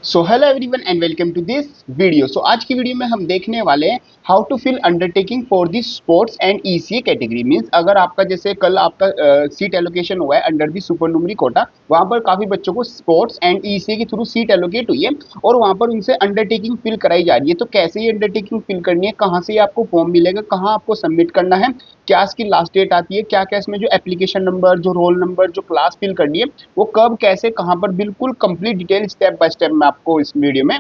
So hello everyone and welcome to this video. आज की video में हम देखने वाले हैं how to fill undertaking for the sports and ECA category. Means अगर आपका जैसे कल आपका सीट एलोकेशन हुआ है अंडर दी सुपरनुमरी कोटा, वहां पर काफी बच्चों को स्पोर्ट्स एंड ईसीए के थ्रू सीट एलोकेट हुई है और वहां पर उनसे अंडरटेकिंग फिल कराई जा रही है। तो कैसे ये अंडरटेकिंग फिल करनी है, कहाँ से आपको फॉर्म मिलेगा, कहाँ आपको सबमिट करना है, क्या इसकी लास्ट डेट आती है, क्या क्या इसमें जो एप्लीकेशन नंबर, जो रोल नंबर, जो क्लास फिल करनी है, वो कब कैसे कहाँ पर, बिल्कुल complete detail step by step मैं आपको इस वीडियो में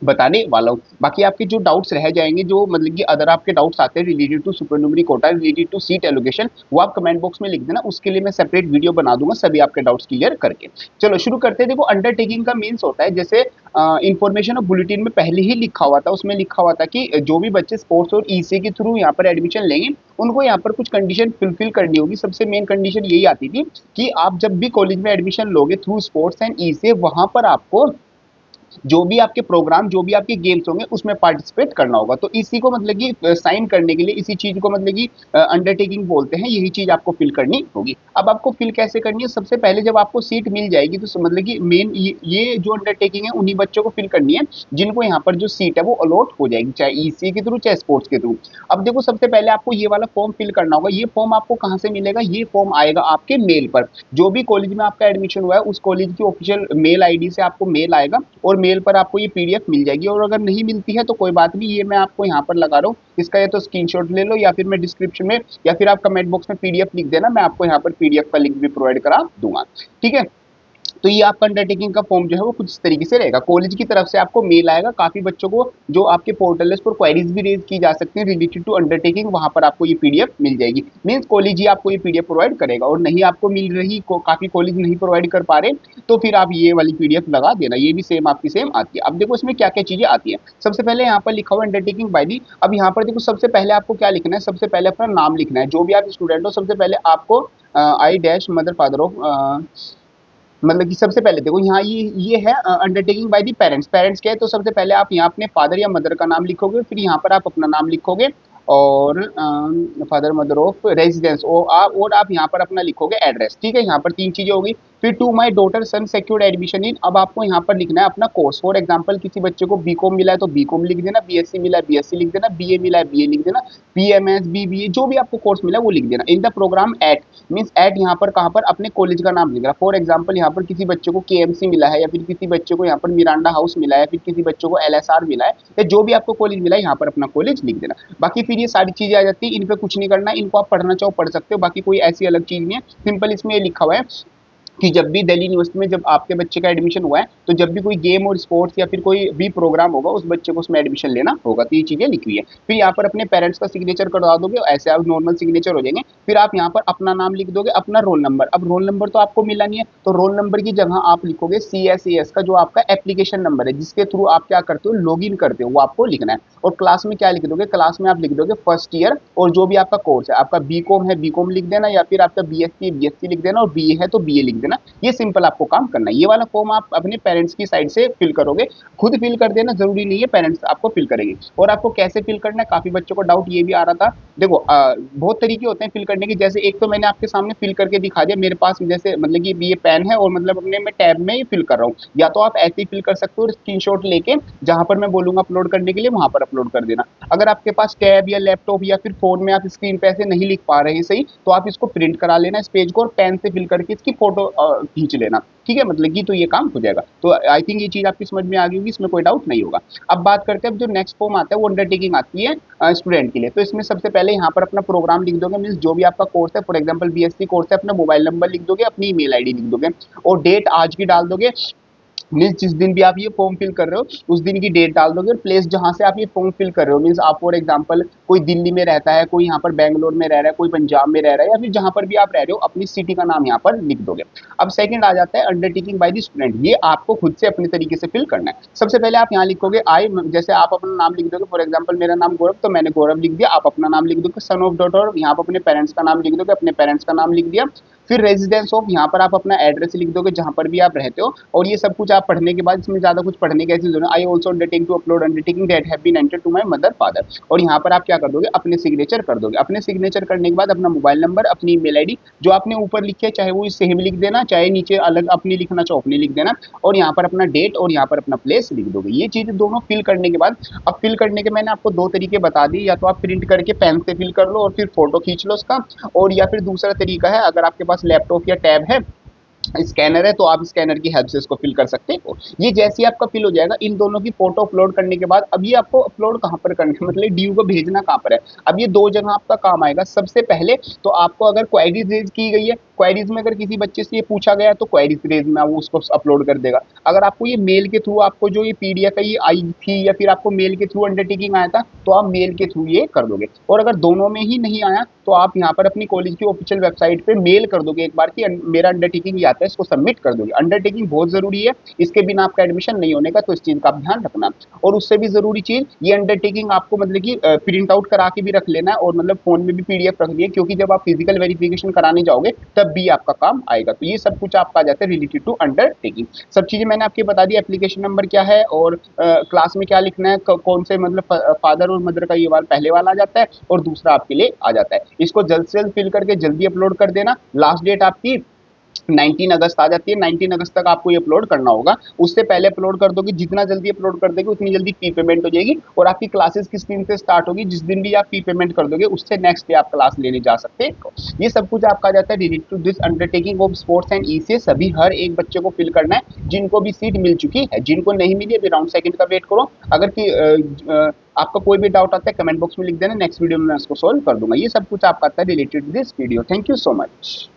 बताने वाला हूँ। बाकी आपके जो डाउट्स रह जाएंगे, जो मतलब कि अदर आपके डाउट्स आते हैं related to supernumerary quota, related to seat allocation, वो आप कमेंट बॉक्स में लिख देना। उसके लिए मैं सेपरेट वीडियो बना दूंगा सभी आपके डाउट्स क्लियर करके। चलो शुरू करते हैं। देखो, अंडरटेकिंग का मीन्स होता है, जैसे इंफॉर्मेशन और बुलेटिन में पहले ही लिखा हुआ था, उसमें लिखा हुआ था कि जो भी बच्चे स्पोर्ट्स और ईसीए के थ्रू यहाँ पर एडमिशन लेंगे उनको यहाँ पर कुछ कंडीशन फुलफिल करनी होगी। सबसे मेन कंडीशन यही आती थी कि आप जब भी कॉलेज में एडमिशन लोगे थ्रू स्पोर्ट्स एंड ईसीए, वहां पर आपको जो भी आपके प्रोग्राम, जो भी आपके गेम्स होंगे उसमें पार्टिसिपेट करना होगा। तो इसी को मतलब कि साइन करने के लिए, इसी चीज को मतलब कि अंडरटेकिंग बोलते हैं। यही चीज आपको फिल करनी होगी। अब आपको फिल कैसे करनी है? सबसे पहले जब आपको सीट मिल जाएगी तो मतलब कि मेन ये जो अंडरटेकिंग है उन्हीं बच्चों को फिल करनी है जिनको यहाँ पर जो सीट है वो अलॉट हो जाएगी, चाहे ईसीए के थ्रू चाहे स्पोर्ट्स के थ्रू। अब देखो, सबसे पहले आपको ये वाला फॉर्म फिल करना होगा। ये फॉर्म आपको कहाँ से मिलेगा? ये फॉर्म आएगा आपके मेल पर। जो भी कॉलेज में आपका एडमिशन हुआ है उस कॉलेज की ऑफिशियल मेल आईडी से आपको मेल आएगा और मेल पर आपको ये पीडीएफ मिल जाएगी। और अगर नहीं मिलती है तो कोई बात नहीं, ये मैं आपको यहाँ पर लगा रहा हूँ, इसका या तो स्क्रीनशॉट ले लो या फिर मैं डिस्क्रिप्शन में या फिर आप कमेंट बॉक्स में पीडीएफ लिख देना, मैं आपको यहाँ पर पीडीएफ का लिंक भी प्रोवाइड करा दूंगा। ठीक है। तो ये आपका अंडरटेकिंग का फॉर्म जो है वो कुछ इस तरीके से रहेगा। कॉलेज की तरफ से आपको मेल आएगा। काफी बच्चों को जो आपके पोर्टल है उस पर क्वेरीज भी रेज की जा सकती है रिलेटेड टू अंडरटेकिंग, वहां पर आपको ये पीडीएफ मिल जाएगी। मींस कॉलेज ही आपको ये पीडीएफ प्रोवाइड करेगा। और नहीं आपको मिल रही, काफी कॉलेज नहीं प्रोवाइड कर पा रहे, तो फिर आप ये वाली पीडीएफ लगा देना। ये भी सेम आपकी सेम आती है। अब देखो इसमें क्या क्या चीजें आती है। सबसे पहले यहाँ पर लिखा हुआ अंडरटेकिंग बाय दी। अब यहाँ पर देखो, सबसे पहले आपको क्या लिखना है? सबसे पहले अपना नाम लिखना है। जो भी आप स्टूडेंट हो, सबसे पहले आपको I dash mother father of, मतलब कि सबसे पहले देखो यहाँ ये है undertaking by the parents. Parents क्या है? तो सबसे पहले आप यहाँ अपने फादर या मदर का नाम लिखोगे, फिर यहाँ पर आप अपना नाम लिखोगे और फादर मदर ऑफ रेजिडेंस, और आप यहाँ पर अपना लिखोगे एड्रेस। ठीक है, यहाँ पर तीन चीजें होगी। फिर to my daughter son secured admission in. अब आपको यहाँ पर लिखना है अपना कोर्स। फॉर एग्जाम्पल, किसी बच्चे को बीकॉम मिला है तो बीकॉम लिख देना, बीएससी मिला है बीएससी लिख देना, बीए मिला है बीए लिख देना, बीएमएस बीबीए जो भी आपको कोर्स मिला है वो लिख देना। In the program at, means at यहाँ पर कहाँ पर? अपने कॉलेज का नाम लिख रहा। फॉर एग्जाम्पल, यहाँ पर किसी बच्चे को केएमसी मिला है, या फिर किसी बच्चे को यहाँ पर मिरांडा हाउस मिला है, फिर किसी बच्चे को एलएसआर मिला है, या जो भी आपको कॉलेज मिला है यहाँ पर अपना कॉलेज लिख देना। बाकी फिर ये सारी चीजें आ जाती है, इन पे कुछ नहीं करना। इनको आप पढ़ना चाहो पढ़ सकते हो, बाकी कोई ऐसी अलग चीज नहीं है। सिंपल इसमें ये लिखा हुआ है कि जब भी दिल्ली यूनिवर्सिटी में जब आपके बच्चे का एडमिशन हुआ है तो जब भी कोई गेम और स्पोर्ट्स या फिर कोई भी प्रोग्राम होगा उस बच्चे को उसमें एडमिशन लेना होगा। तो ये चीजें लिखी हुई है। फिर यहाँ पर अपने पेरेंट्स का सिग्नेचर करवा दोगे, ऐसे आप नॉर्मल सिग्नेचर हो जाएंगे। फिर आप यहाँ पर अपना नाम लिख दोगे, अपना रोल नंबर। अब रोल नंबर तो आपको मिला नहीं है, तो रोल नंबर की जगह आप लिखोगे CSAS का जो आपका एप्लीकेशन नंबर है, जिसके थ्रू आप क्या करते हो, लॉग इन करते हो, वो आपको लिखना है। और क्लास में क्या लिख दोगे? क्लास में आप लिख दोगे फर्स्ट ईयर, और जो भी आपका कोर्स है, आपका बीकॉम है बीकॉम लिख देना, या फिर आपका बीएससी है बीएससी लिख देना, और बीए है तो बीए लिख देना। ये सिंपल आपको काम करना है। ये वाला फॉर्म आप अपने पेरेंट्स की साइड से फिल करोगे, खुद फिल कर देना, जरूरी नहीं है पेरेंट्स आपको फिल करेंगे। और आपको कैसे फिल करना है, काफी बच्चों को डाउट ये भी आ रहा था। देखो, बहुत तरीके होते हैं फिल करने के। जैसे एक तो मैंने आपके सामने फिल करके दिखा दिया, मेरे पास जैसे मतलब कि ये पेन है और मतलब अपने मैं टैब में ही फिल कर रहा हूँ। या तो आप ऐसे ही फिल कर सकते हो, स्क्रीनशॉट लेके जहां पर मैं बोलूंगा अपलोड करने के लिए वहां पर अपलोड कर देना। अगर आपके पास टैब या लैपटॉप या फिर फोन में आप स्क्रीन पे ऐसे नहीं लिख पा रहे हैं सही, तो आप इसको प्रिंट करा लेना इस पेज को, और पेन से फिल करके इसकी फोटो खींच लेना। ठीक है, मतलब कि तो ये काम हो जाएगा। तो आई थिंक ये चीज आपकी समझ में आ गई होगी, इसमें कोई डाउट नहीं होगा। अब बात करते हैं, अब जो नेक्स्ट फॉर्म आता है वो अंडरटेकिंग आती है स्टूडेंट के लिए। तो इसमें सबसे पहले यहाँ पर अपना प्रोग्राम लिख दोगे, मीन्स जो भी आपका कोर्स है, फॉर एग्जाम्पल बीएससी कोर्स है, अपना मोबाइल नंबर लिख दोगे, अपनी ईमेल आईडी लिख दोगे, और डेट आज की डाल दोगे। मीन्स जिस दिन भी आप ये फॉर्म फिल कर रहे हो उस दिन की डेट डाल दोगे, और प्लेस जहां से आप ये फॉर्म फिल कर रहे हो, मीन्स आप फॉर एग्जांपल कोई दिल्ली में रहता है, कोई यहाँ पर बैंगलोर में रह रहा है, कोई पंजाब में रह रहा है, या फिर जहां पर भी आप रह रहे हो अपनी सिटी का नाम यहाँ पर लिख दोगे। अब सेकंड आ जाता है अंडरटेकिंग बाय द स्टूडेंट। ये आपको खुद से अपने तरीके से फिल करना है। सबसे पहले आप यहाँ लिखोगे आई, जैसे आप अपना नाम लिख दोगे, फॉर एग्जाम्पल मेरा नाम गौरव, तो मैंने गौरव लिख दिया। आप अपना नाम लिख दोगे, सन ऑफ डॉटर, यहाँ पर अपने पेरेंट्स का नाम लिख दोगे, अपने पेरेंट्स का नाम लिख दिया। फिर रेजिडेंस ऑफ, यहाँ पर आप अपना एड्रेस लिख दोगे जहां पर भी आप रहते हो। और ये सब कुछ आप पढ़ने के बाद, इसमें ज्यादा कुछ पढ़ने की ऐसी जरूरत। I also undertake to upload undertaking that have been entered to my mother father, और यहाँ पर आप क्या कर दोगे, अपने सिग्नेचर कर दोगे। अपने सिग्नेचर करने के बाद अपना मोबाइल नंबर, अपनी ईमेल आईडी जो आपने ऊपर लिखी है, चाहे वो सेम लिख देना, चाहे नीचे अलग अपनी लिखना चाहो अपनी लिख देना, और यहाँ पर अपना डेट और यहाँ पर अपना प्लेस लिख दोगे। ये चीज़ दोनों फिल करने के बाद, अब फिल करने के मैंने आपको दो तरीके बता दिए, या तो आप प्रिंट करके पेन से फिल कर लो और फिर फोटो खींच लो उसका, और या फिर दूसरा तरीका है, अगर आपके पास लैपटॉप या टैब है, स्कैनर है, तो आप स्कैनर की हेल्प से इसको फिल कर सकते हो। ये जैसे ही आपका फिल हो जाएगा, इन दोनों की फोटो अपलोड करने के बाद, अब ये आपको अपलोड कहाँ पर करना है, मतलब डीयू को भेजना कहाँ पर है। अब ये दो जगह आपका काम आएगा। सबसे पहले तो आपको अगर क्वेरीज रेज की गई है, क्वेरीज में अगर किसी बच्चे से ये पूछा गया तो क्वेरीज रेज में वो उसको अपलोड कर देगा। अगर आपको ये मेल के थ्रू, आपको जो ये पीडीएफ है ये आई थी, या फिर आपको मेल के थ्रू अंडरटेकिंग आया था, तो आप मेल के थ्रू ये कर दोगे। और अगर दोनों में ही नहीं आया तो आप यहाँ पर अपनी कॉलेज की ऑफिशियल वेबसाइट पे मेल कर दोगे एक बार कि मेरा अंडरटेकिंग ये आता है, इसको सबमिट कर दोगे। अंडरटेकिंग बहुत जरूरी है, इसके बिना आपका एडमिशन नहीं होने का, तो इस चीज का आप ध्यान रखना। और उससे भी जरूरी चीज, ये अंडरटेकिंग आपको मतलब कि प्रिंट आउट करा के भी रख लेना है, और मतलब फोन में भी पीडीएफ रख लिया, क्योंकि जब आप फिजिकल वेरिफिकेशन कराने जाओगे तब भी आपका काम आएगा। तो ये सब कुछ आपका आ जाता है रिलेटेड टू अंडरटेकिंग। सब चीजें मैंने आपको बता दी, एप्लीकेशन नंबर क्या है और क्लास में क्या लिखना है, कौन से मतलब फादर और मदर का ये वाला पहले वाला आ जाता है और दूसरा आपके लिए आ जाता है। इसको जल्द से जल्द फिल करके जल्दी अपलोड कर देना। लास्ट डेट आपकी 19 अगस्त आ जाती है, 19 अगस्त तक आपको ये अपलोड करना होगा। उससे पहले अपलोड कर दोगे, जितना जल्दी अपलोड कर दोगे उतनी जल्दी फी पेमेंट हो जाएगी, और आपकी क्लासेस किस दिन से स्टार्ट होगी, जिस दिन भी आप फी पेमेंट कर दोगे उससे नेक्स्ट डे आप क्लास लेने जा सकते हैं। ये सब कुछ आपका आ जाता है related to this undertaking of sports and ECA. सभी हर एक बच्चे को फिल करना है, जिनको भी सीट मिल चुकी है, जिनको नहीं मिली अभी राउंड सेकंड का वेट करो। अगर कि आपका कोई भी डाउट आता है कमेंट बॉक्स में लिख देना, नेक्स्ट वीडियो में मैं उसको सोल्व कर दूंगा। ये सब कुछ आपका आता है related to this video. Thank you so much.